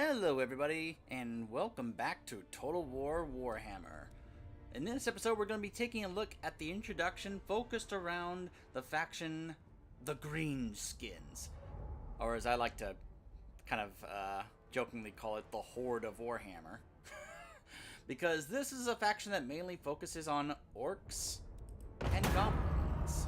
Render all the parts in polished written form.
Hello everybody, and welcome back to Total War Warhammer. In this episode, we're going to be taking a look at the introduction focused around the faction, the Greenskins. Or as I like to kind of jokingly call it, the Horde of Warhammer. Because this is a faction that mainly focuses on orcs and goblins.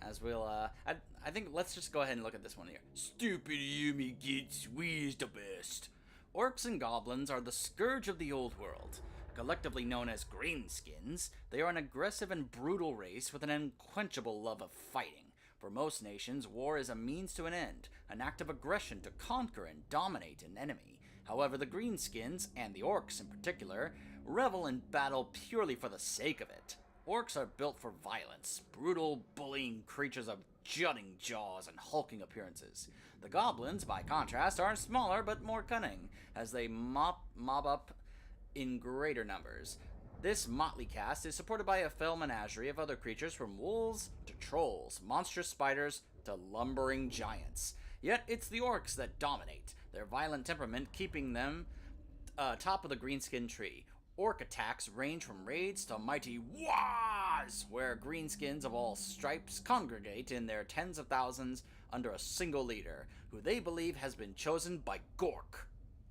As we'll, I think let's just go ahead and look at this one here. Stupid Yumi gets, we's the best. Orcs and goblins are the scourge of the old world. Collectively known as Greenskins, they are an aggressive and brutal race with an unquenchable love of fighting. For most nations, war is a means to an end, an act of aggression to conquer and dominate an enemy. However, the Greenskins, and the orcs in particular, revel in battle purely for the sake of it. Orcs are built for violence, brutal, bullying creatures of jutting jaws and hulking appearances. The goblins, by contrast, are smaller but more cunning, as they mob up in greater numbers. This motley cast is supported by a fell menagerie of other creatures from wolves to trolls, monstrous spiders to lumbering giants. Yet it's the orcs that dominate, their violent temperament keeping them top of the greenskin tree. Orc attacks range from raids to mighty wahs, where greenskins of all stripes congregate in their tens of thousands under a single leader, who they believe has been chosen by Gork,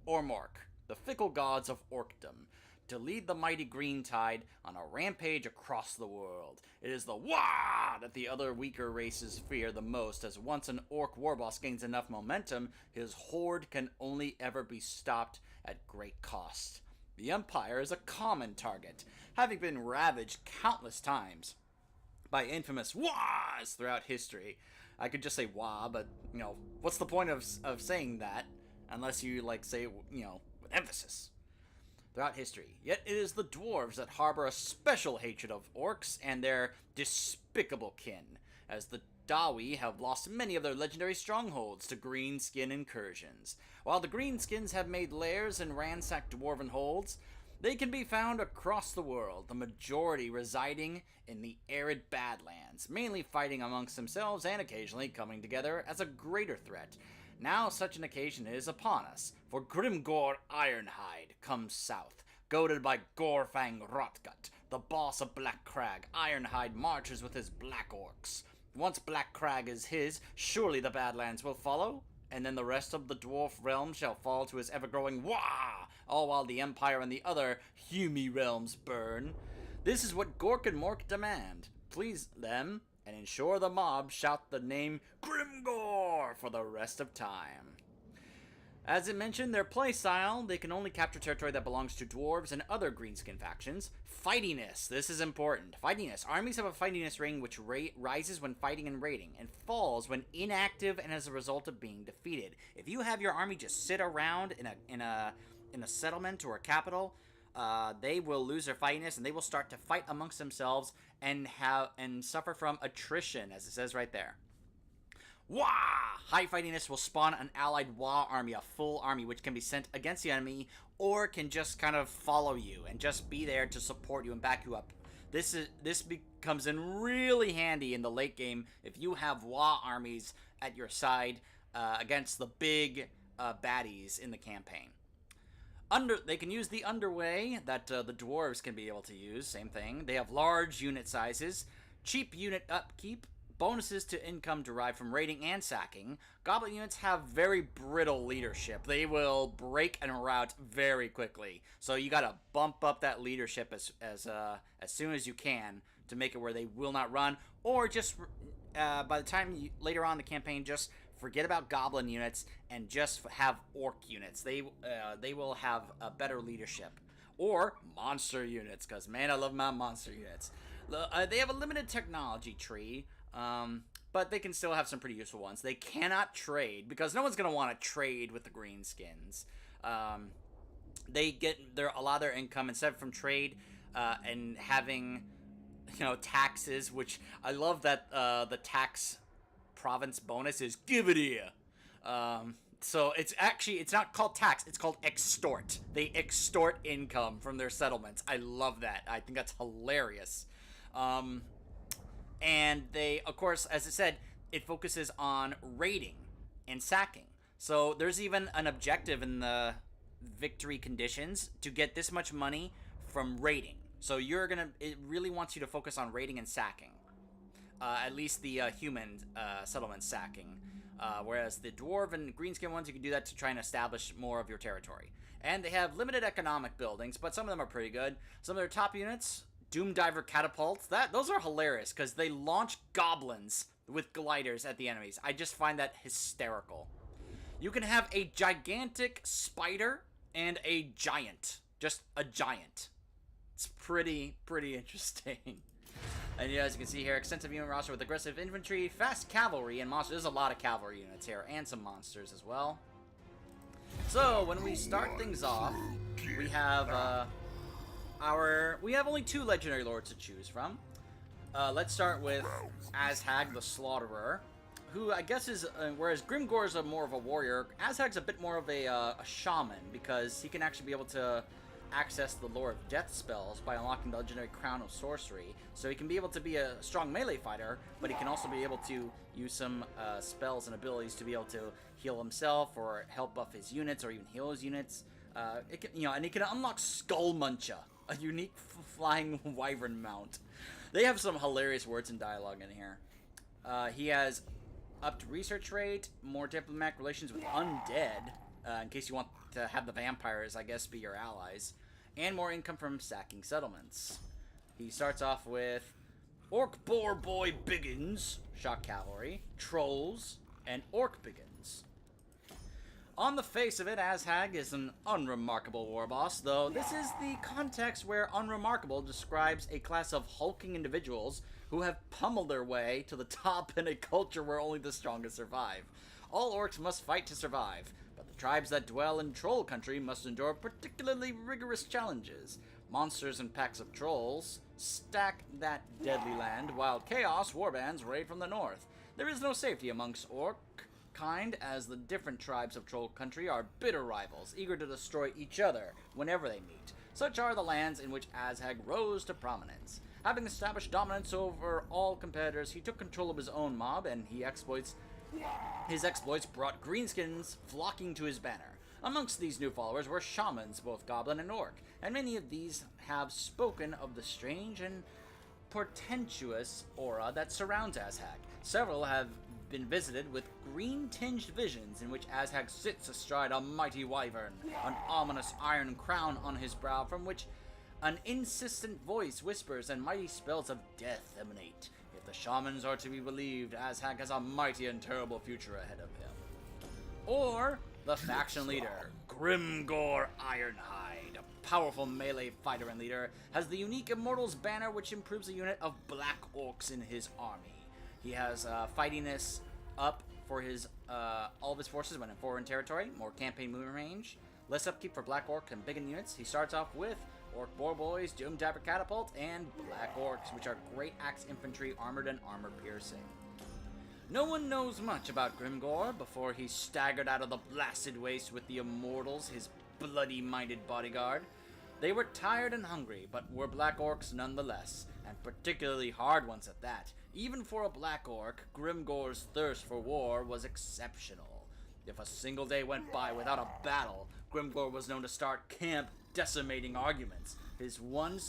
or Mork, the fickle gods of orcdom, to lead the mighty green tide on a rampage across the world. It is the wah that the other weaker races fear the most, as once an orc warboss gains enough momentum, his horde can only ever be stopped at great cost. The Empire is a common target, having been ravaged countless times by infamous wahs throughout history. I could just say wah, but, what's the point of saying that unless you, say, with emphasis? Throughout history. Yet it is the dwarves that harbor a special hatred of orcs and their despicable kin, as the Dawi have lost many of their legendary strongholds to greenskin incursions. While the greenskins have made lairs and ransacked dwarven holds, they can be found across the world, the majority residing in the arid Badlands, mainly fighting amongst themselves and occasionally coming together as a greater threat. Now such an occasion is upon us, for Grimgor Ironhide comes south. Goaded by Gorfang Rotgut, the boss of Black Crag, Ironhide marches with his black orcs. Once Black Crag is his, surely the Badlands will follow, and then the rest of the dwarf realm shall fall to his ever-growing wah, all while the Empire and the other Humi realms burn. This is what Gork and Mork demand. Please them, and ensure the mob shout the name Grimgor for the rest of time. As it mentioned, their playstyle, they can only capture territory that belongs to dwarves and other greenskin factions. Fightiness, this is important. Fightiness, armies have a fightiness ring which rises when fighting and raiding, and falls when inactive and as a result of being defeated. If you have your army just sit around in a settlement or a capital, they will lose their fightiness and they will start to fight amongst themselves and suffer from attrition, as it says right there. Wah! High fightiness will spawn an allied Wah army, a full army, which can be sent against the enemy, or can just kind of follow you and just be there to support you and back you up. This becomes in really handy in the late game if you have Wah armies at your side against the big baddies in the campaign. They can use the underway that the dwarves can be able to use, same thing. They have large unit sizes, cheap unit upkeep, bonuses to income derived from raiding and sacking. Goblin units have very brittle leadership. They will break and rout very quickly. So you gotta bump up that leadership as soon as you can to make it where they will not run. Or just, by the time later on in the campaign, just forget about goblin units and just have orc units. They will have a better leadership. Or monster units, because man, I love my monster units. They have a limited technology tree, but they can still have some pretty useful ones. They cannot trade, because no one's going to want to trade with the greenskins. They get a lot of their income instead from trade and having, taxes, which I love that the tax province bonus is give it here. So it's not called tax, it's called extort. They extort income from their settlements. I love that. I think that's hilarious. And they, of course, as I said, it focuses on raiding and sacking. So there's even an objective in the victory conditions to get this much money from raiding. So it really wants you to focus on raiding and sacking. At least the human settlement sacking. Whereas the dwarf and greenskin ones, you can do that to try and establish more of your territory. And they have limited economic buildings, but some of them are pretty good. Some of their top units, Doom Diver catapults, those are hilarious because they launch goblins with gliders at the enemies. I just find that hysterical. You can have a gigantic spider and a giant. Just a giant. It's pretty interesting. And yeah, as you can see here, extensive unit roster with aggressive infantry, fast cavalry, and monsters. There's a lot of cavalry units here, and some monsters as well. So, when we start things off, we have we have only 2 legendary lords to choose from. Let's start with Azhag the Slaughterer, who I guess is, whereas Grimgor is more of a warrior, Azhag's a bit more of a shaman, because he can actually be able to access the Lore of Death spells by unlocking the legendary Crown of Sorcery. So he can be able to be a strong melee fighter, but he can also be able to use some spells and abilities to be able to heal himself or help buff his units or even heal his units. And he can unlock Skull Muncha, a unique flying wyvern mount. They have some hilarious words and dialogue in here. He has upped research rate, more diplomatic relations with undead, in case you want to have the vampires, I guess, be your allies, and more income from sacking settlements. He starts off with Orc Boar Boy Biggins, shock cavalry, trolls, and Orc Biggins. On the face of it, Azhag is an unremarkable war boss, though this is the context where unremarkable describes a class of hulking individuals who have pummeled their way to the top in a culture where only the strongest survive. All orcs must fight to survive, but the tribes that dwell in troll country must endure particularly rigorous challenges. Monsters and packs of trolls stack that deadly land, while chaos warbands raid from the north. There is no safety amongst orc kind, as the different tribes of troll country are bitter rivals, eager to destroy each other whenever they meet. Such are the lands in which Azhag rose to prominence. Having established dominance over all competitors, he took control of his own mob, and his exploits brought Greenskins flocking to his banner. Amongst these new followers were shamans, both goblin and orc, and many of these have spoken of the strange and portentous aura that surrounds Azhag. Several have been visited with green-tinged visions in which Azhag sits astride a mighty wyvern, an ominous iron crown on his brow from which an insistent voice whispers and mighty spells of death emanate. If the shamans are to be believed, Azhag has a mighty and terrible future ahead of him. Or the faction leader, Grimgor Ironhide, a powerful melee fighter and leader, has the unique Immortals banner which improves a unit of black orcs in his army. He has fightiness up for his all of his forces when in foreign territory, more campaign movement range, less upkeep for black orc and biggin units. He starts off with Orc Boar Boys, Doom Dapper Catapult, and Black Orcs, which are great axe infantry, armored and armor piercing. No one knows much about Grimgor before he staggered out of the blasted waste with the Immortals, his bloody-minded bodyguard. They were tired and hungry, but were black orcs nonetheless, and particularly hard ones at that. Even for a black orc, Grimgor's thirst for war was exceptional. If a single day went by without a battle, Grimgor was known to start camp decimating arguments. His one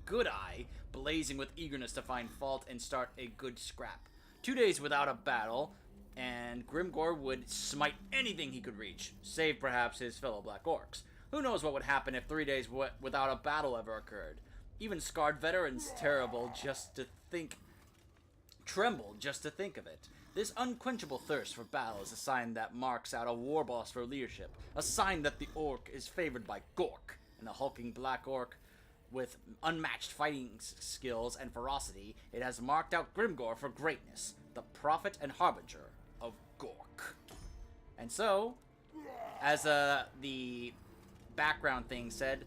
good eye blazing with eagerness to find fault and start a good scrap. 2 days without a battle, and Grimgor would smite anything he could reach, save perhaps his fellow black orcs. Who knows what would happen if 3 days without a battle ever occurred? Even scarred veterans tremble just to think of it. This unquenchable thirst for battle is a sign that marks out a war boss for leadership, a sign that the orc is favored by Gork, and the hulking black orc with unmatched fighting skills and ferocity. It has marked out Grimgor for greatness, the prophet and harbinger of Gork. And so, as the background thing said,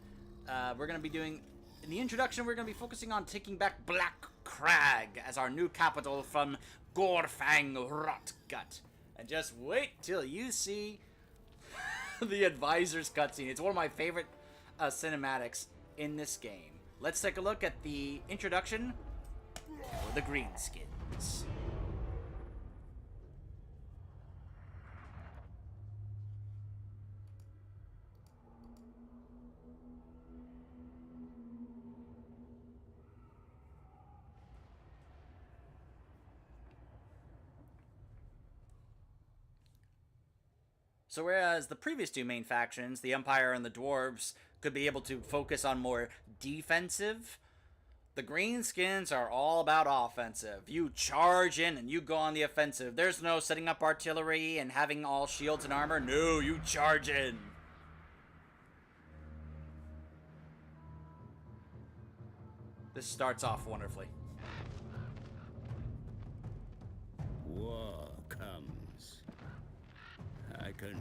we're going to be doing, in the introduction, we're going to be focusing on taking back Black Crag as our new capital from Gorfang Rotgut. And just wait till you see the Advisor's cutscene. It's one of my favorite cinematics in this game. Let's take a look at the introduction for the Greenskins. So whereas the previous two main factions, the Empire and the Dwarves, could be able to focus on more defensive, the Greenskins are all about offensive. You charge in and you go on the offensive. There's no setting up artillery and having all shields and armor. No, you charge in. This starts off wonderfully. War comes. I can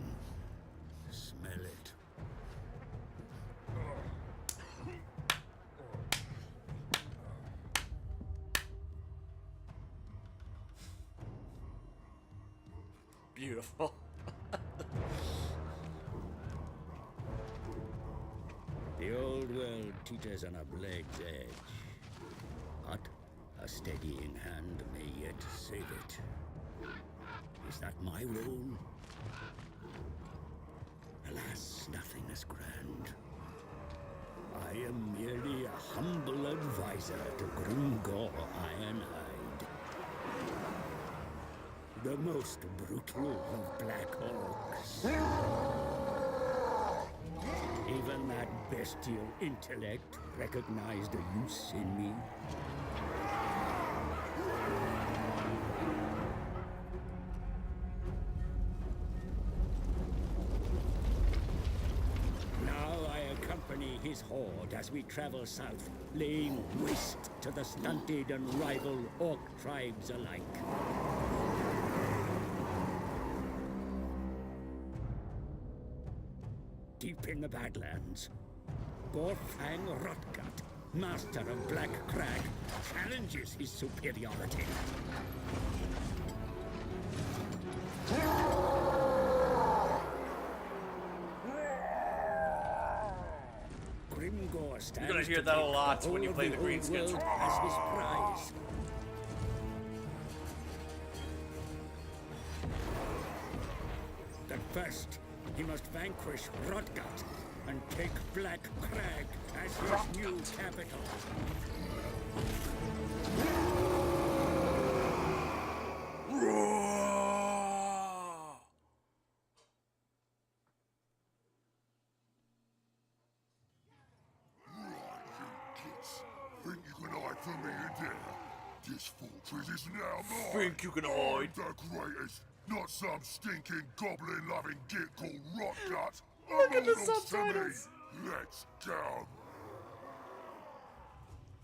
smell it. Beautiful. The old world teeters on a blade's edge. But a steadying hand may yet save it. Is that my role? Alas, nothing is grand. I am merely a humble advisor to Grimgor Ironhide. The most brutal of Black Orcs. Even that bestial intellect recognized a use in me. Now I accompany his horde as we travel south, laying waste to the stunted and rival orc tribes alike. Deep in the Badlands, Gorfang Rotgut, master of Black Crag, challenges his superiority. Grimgor stands. You're gonna hear that a lot when you play the Greenskins. As his prize. But first, he must vanquish Rotgut and take Black Crag as his new capital. Think you can hide from me in there? This fortress is now mine. Think you can hide? I'm the greatest, not some stinking goblin-loving git called Rotgut. Look at the Belongs to me. subtitles. Let's go.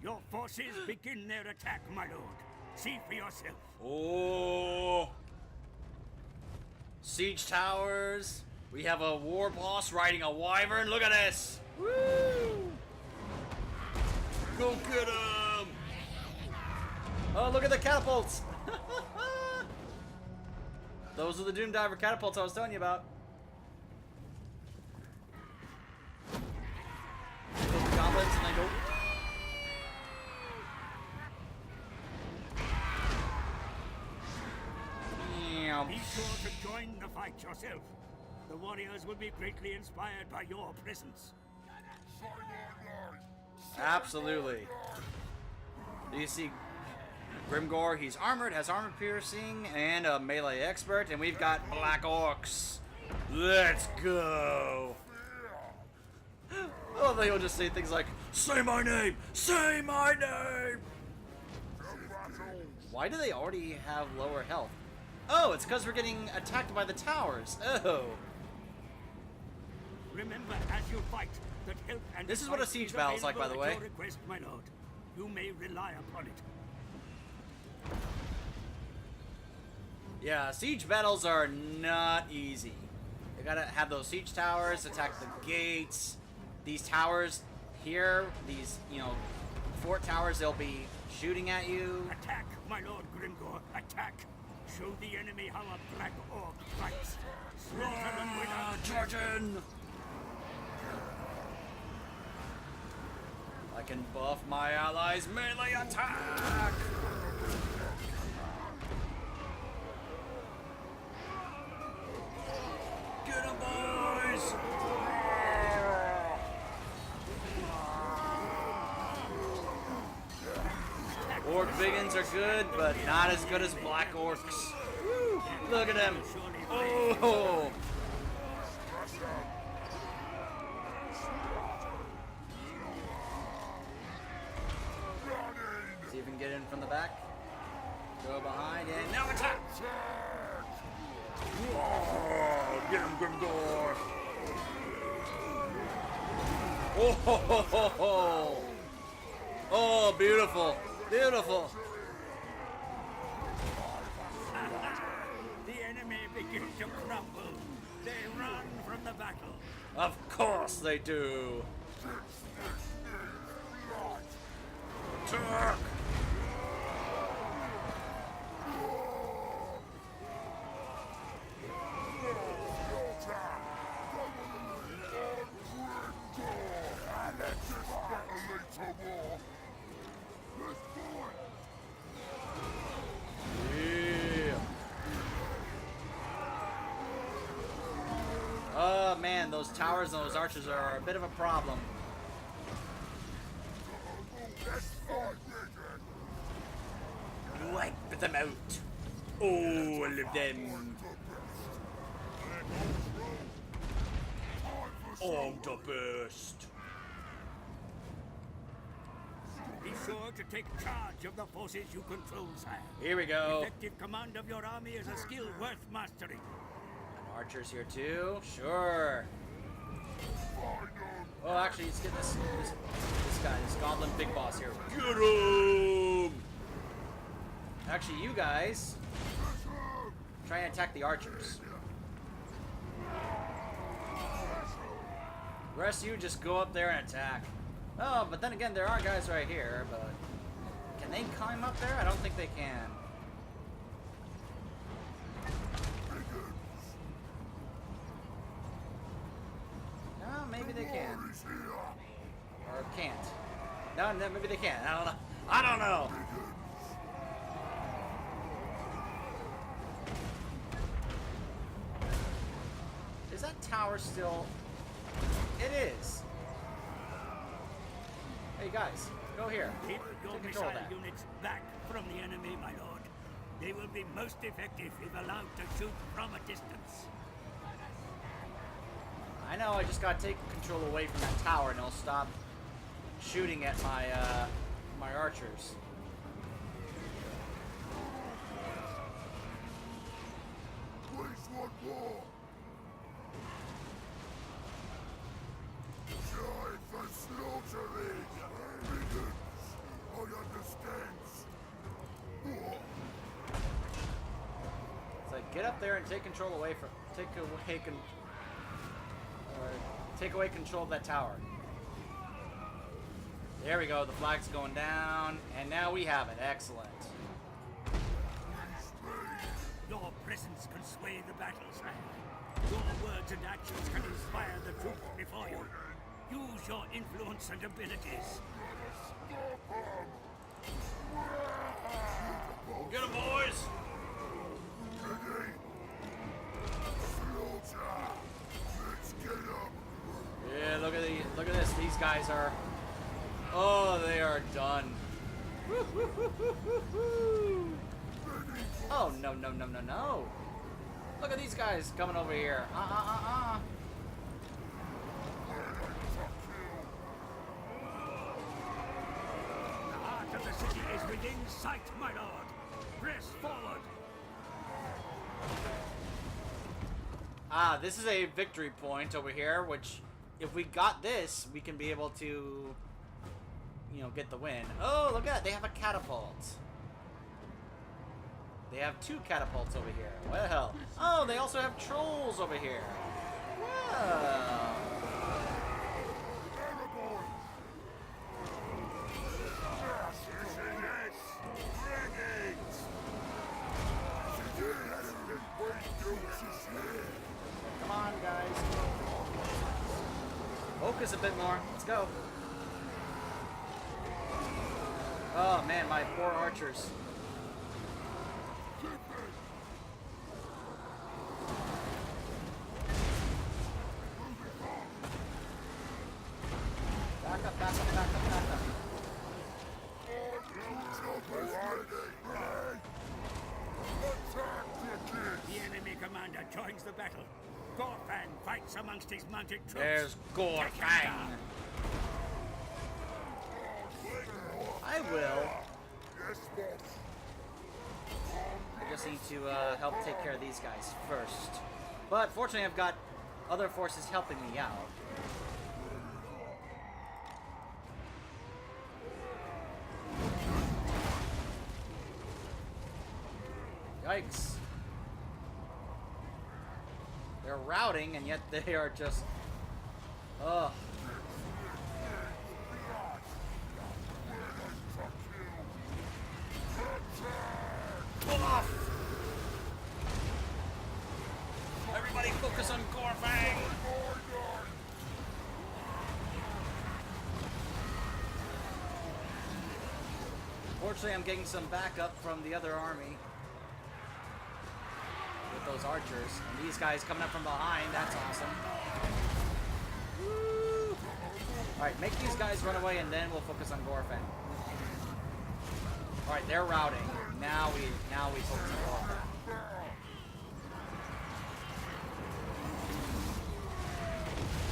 Your forces begin their attack, my lord. See for yourself. Oh. Siege towers. We have a war boss riding a wyvern. Look at this. Woo! Go get him! Oh, look at the catapults! Those are the Doom Diver catapults I was telling you about. Kill the goblins and then go. Be sure to join the fight yourself. The warriors will be greatly inspired by your presence. Absolutely. Do you see Grimgor? He's armored, has armor piercing, and a melee expert, and we've got Black Orcs. Let's go. I love that he'll just say things like, "Say my name! Say my name!" Why do they already have lower health? Oh, it's because we're getting attacked by the towers. Oh. Remember, as you fight, that help and This is what a advice siege is battle is like, by the available way. at your request, my lord. You may rely upon it. Yeah, siege battles are not easy. You gotta have those siege towers, attack the gates. These towers here, these, fort towers, they'll be shooting at you. Attack, my lord Grimgor, attack! Show the enemy how a Black Orc fights. Slaughter them without Charging! I can buff my allies' melee attack! Get 'em, boys! Orc biggins are good, but not as good as Black Orcs. Woo! Look at them! Oh! See if we can get in from the back. Go behind and now attack! Whoa, get him, Grimgor! Oh, ho, ho, ho, ho. Oh, beautiful, beautiful. The enemy begin to crumble. They run from the battle. Of course they do. Attack! Oh man, those towers and those archers are a bit of a problem. Wipe them out. All of them. On to burst. Be sure to take charge of the forces you control, sire. Here we go. Effective command of your army is a skill worth mastering. Archers here too? Sure. Oh, actually, let's get this guy, this goblin big boss here. Get him! Actually, you guys try and attack the archers. The rest of you just go up there and attack. Oh, but then again, there are guys right here, but can they climb up there? I don't think they can. Maybe they can. Or can't. No, maybe they can. I don't know. I don't know. Is that tower still? It is. Hey guys, go here. Keep your Take control of missile that. units back from the enemy, my lord. They will be most effective if allowed to shoot from a distance. I know, I just gotta take control away from that tower and it'll stop shooting at my my archers. Please, one more. Try for slaughtering. Vegans, I understand. It's like, get up there and take control away from, take away control of that tower. There we go, the flag's going down, and now we have it. Excellent. Your presence can sway the battle, sire. Your words and actions can inspire the troops before you. Use your influence and abilities. Get him, boys! Yeah, look at this. These guys are, oh, they are done. Woo, woo, woo, woo, woo, woo. Oh, no, no, no, no, no. Look at these guys coming over here. The heart of the city is within sight, my lord. Press forward. Ah, this is a victory point over here, which, if we got this, we can be able to, you know, get the win. Oh, look at that. They have a catapult. They have 2 catapults over here. Well, oh, they also have trolls over here. Well. Come on, guys. Focus a bit more. Let's go. Oh, man, my poor archers. Back up, back up, back up, back up. The enemy commander joins the battle. Gorfang fights amongst his mounted troops. There's Gorfang. I will. I just need to help take care of these guys first. But fortunately, I've got other forces helping me out. Yikes. They're routing, and yet they are just... Ugh. Pull off! Everybody focus on Gorfang! Fortunately, I'm getting some backup from the other army. With those archers. And these guys coming up from behind, that's awesome. Woo! Alright, make these guys run away and then we'll focus on Gorfang. Alright, they're routing. Now we focus on Gorfang.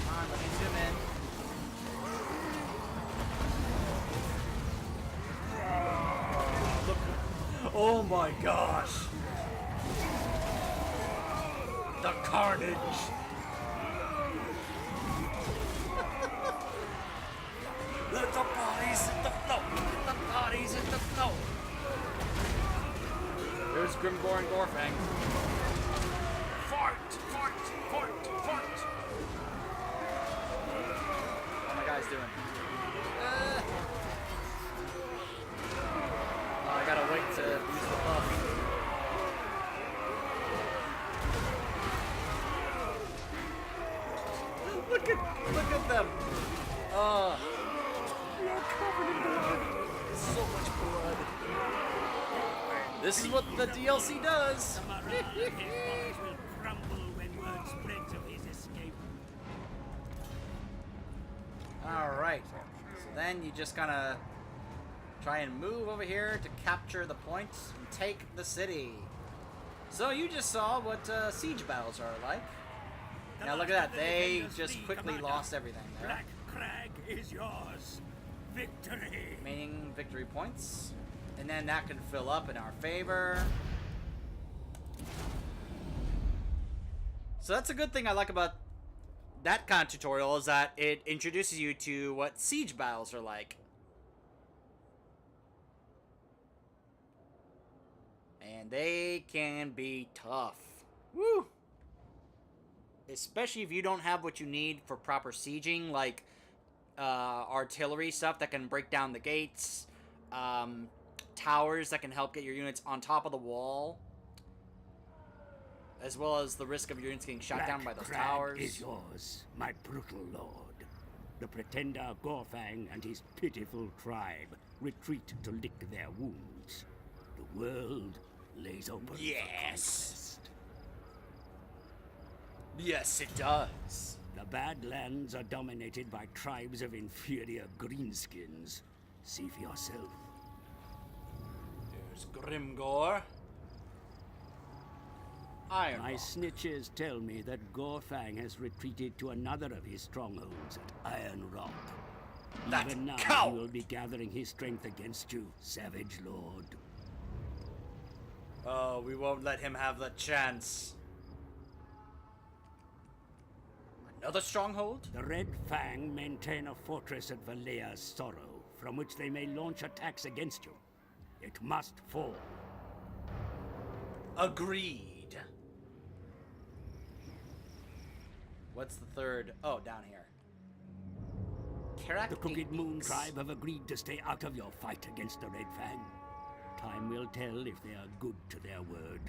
Come on, let me zoom in. Look. Oh my gosh! The carnage! Let the bodies hit the floor! Let the bodies hit the floor! There's Grimgor and Gorfang. Fart! Fart! Fart! Fart! How are my guys doing? Oh, I gotta wait to use the buff. Look at them! They're covered in blood. So much blood. This is what the DLC does. will crumble when word spreads of his escape. Alright. So then you just gotta try and move over here to capture the points and take the city. So you just saw what siege battles are like. Now look at that, they just quickly lost everything there. Black Crag is yours. Victory. Remaining victory points. And then that can fill up in our favor. So that's a good thing I like about that kind of tutorial, is that it introduces you to what siege battles are like. And they can be tough. Woo! Especially if you don't have what you need for proper sieging, like artillery stuff that can break down the gates, towers that can help get your units on top of the wall, as well as the risk of your units getting shot down by those towers. Is yours, my brutal lord. The pretender Gorfang and his pitiful tribe retreat to lick their wounds. The world lays open for conquest. Yes, it does. The Badlands are dominated by tribes of inferior Greenskins. See for yourself. There's Grimgor. Iron My Rock. snitches tell me that Gorfang has retreated to another of his strongholds at Iron Rock. That Even now coward! he will be gathering his strength against you, Savage Lord. Oh, we won't let him have the chance. Another stronghold? The Red Fang maintain a fortress at Valea's Sorrow, from which they may launch attacks against you. It must fall. Agreed. What's the third? Oh, down here. The Crooked Moon Papaneeks. tribe have agreed to stay out of your fight against the Red Fang. Time will tell if they are good to their word,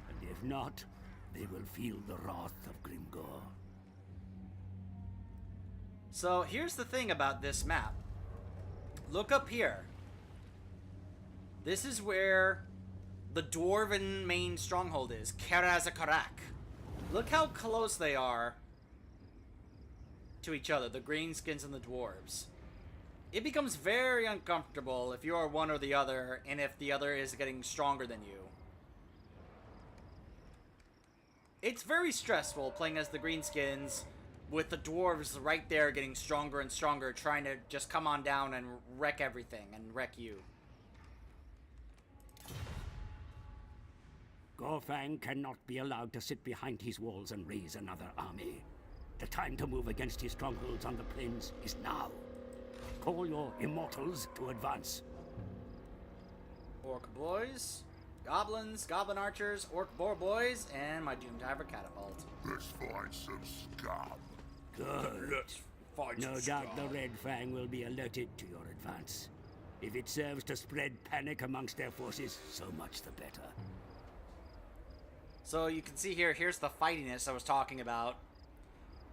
and if not, they will feel the wrath of Grimgor. So here's the thing about this map. Look up here. This is where the dwarven main stronghold is, Karazakarak. Look how close they are to each other, the Greenskins and the dwarves. It becomes very uncomfortable if you are one or the other, and if the other is getting stronger than you. It's very stressful playing as the Greenskins with the dwarves right there getting stronger and stronger, trying to just come on down and wreck everything and wreck you. Gorfang cannot be allowed to sit behind his walls and raise another army. The time to move against his strongholds on the plains is now. Call your immortals to advance. Orc boys, goblins, goblin archers, orc boar boys, and my Doomdiver catapult. Let's find some scum. Good. Let's fight No some doubt the scum. Red Fang will be alerted to your advance. If it serves to spread panic amongst their forces, so much the better. So you can see here, here's the fightiness I was talking about.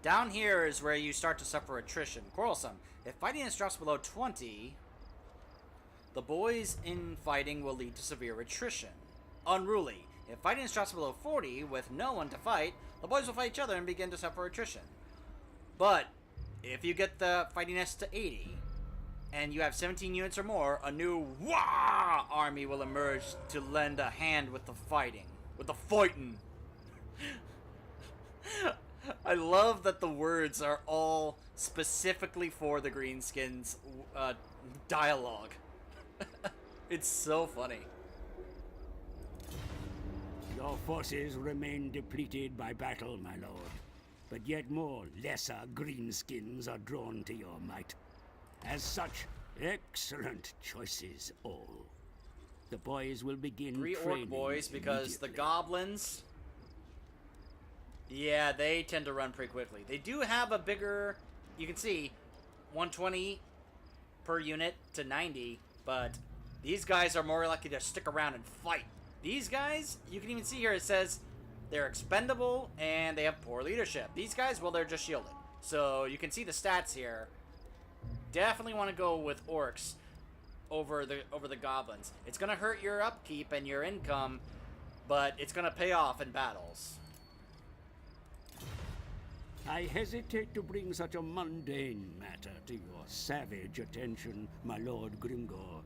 Down here is where you start to suffer attrition. Quarrelsome. If fightiness drops below 20, the boys in fighting will lead to severe attrition. Unruly. If fightiness drops below 40, with no one to fight, the boys will fight each other and begin to suffer attrition. But, if you get the fightiness to 80, and you have 17 units or more, a new Wah army will emerge to lend a hand with the fighting. With the fighting. I love that the words are all specifically for the Greenskins dialogue. It's so funny. Your forces remain depleted by battle, my lord. But yet more lesser greenskins are drawn to your might. As such, excellent choices all. The boys will begin 3 training orc boys, because the immediately. goblins... Yeah, they tend to run pretty quickly. They do have a bigger... You can see, 120 per unit to 90, but these guys are more likely to stick around and fight. These guys, you can even see here, it says they're expendable and they have poor leadership. These guys, well, they're just shielded. So you can see the stats here. Definitely want to go with orcs over the goblins. It's going to hurt your upkeep and your income, but it's going to pay off in battles. I hesitate to bring such a mundane matter to your savage attention, my lord Grimgor.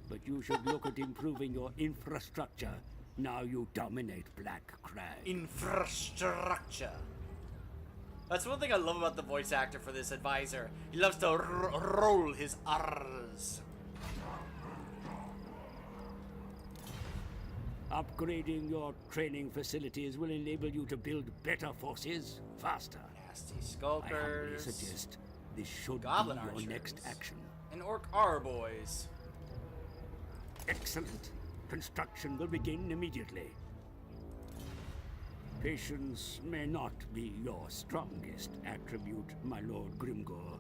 But you should look at improving your infrastructure. Now you dominate Black Crag. Infrastructure. That's one thing I love about the voice actor for this advisor. He loves to roll his R's. Upgrading your training facilities will enable you to build better forces faster. Nasty I humbly skulkers. suggest this should Goblin be your archers. next action. And orc R boys. Excellent. Construction will begin immediately. Patience may not be your strongest attribute, my lord Grimgor,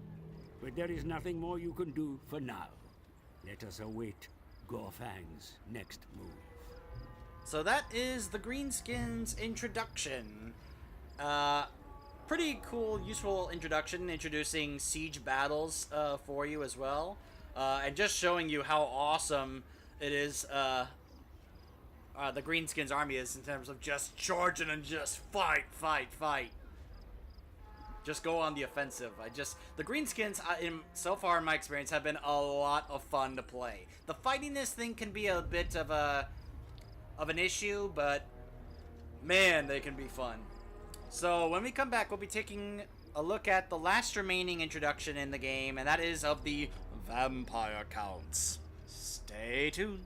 but there is nothing more you can do for now. Let us await Gorfang's next move. So that is the Greenskins introduction. Pretty cool, useful introduction, introducing siege battles for you as well. And just showing you how awesome it is, the Greenskins army is in terms of just charging and just fight. Just go on the offensive. The Greenskins, so far in my experience, have been a lot of fun to play. The fightiness thing can be a bit of an issue, but man, they can be fun. So when we come back, we'll be taking a look at the last remaining introduction in the game, and that is of the Vampire Counts. Stay tuned.